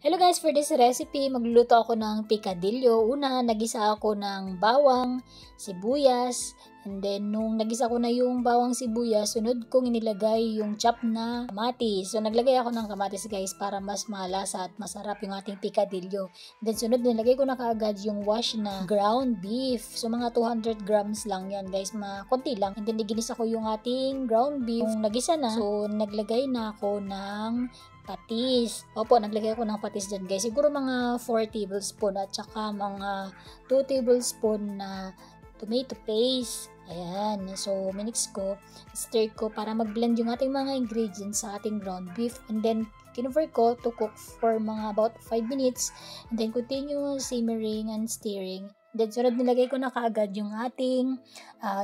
Hello guys, for this recipe, magluluto ako ng picadillo. Una, nagisa ako ng bawang, sibuyas, and then nung nagisa ko na yung bawang sibuyas, sunod kong inilagay yung chop na kamatis. So naglagay ako ng kamatis guys para mas malasa at masarap yung ating picadillo. And then sunod, nilagay ko na kaagad yung wash na ground beef. So mga 200 grams lang yan guys, konti lang. And then ginisa ko yung ating ground beef. Kung nagisa na, so naglagay na ako ng patis. Opo, naglagay ako ng patis dyan guys. Siguro mga 4 tablespoon at saka mga 2 tablespoon na tomato paste. Ayan. So, minix ko. Stir ko para mag-blend yung ating mga ingredients sa ating ground beef. And then, kinover ko to cook for mga about 5 minutes. And then, continue simmering and stirring. Then, sunod nilagay ko na kaagad yung ating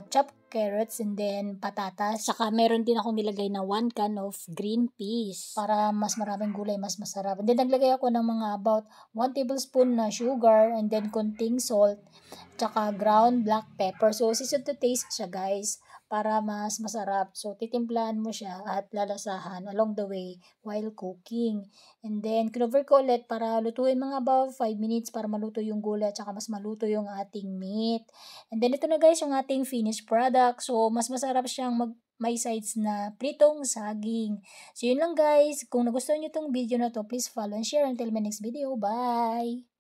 chopped carrots and then patatas. Saka meron din akong nilagay na 1 can of green peas para mas maraming gulay, mas masarap. And then naglagay ako ng mga about 1 tablespoon na sugar and then konting salt, saka ground black pepper. So season to taste siya guys para mas masarap. So titimplahan mo siya at lalasahan along the way while cooking. And then kinover ko ulit para lutuin mga about 5 minutes para maluto yung gulay at saka mas maluto yung ating meat. And then ito na guys yung ating finished product. So mas masarap siyang may sides na pritong saging. So yun lang guys. Kung nagustuhan nyo itong video na to, please follow and share. Until my next video. Bye!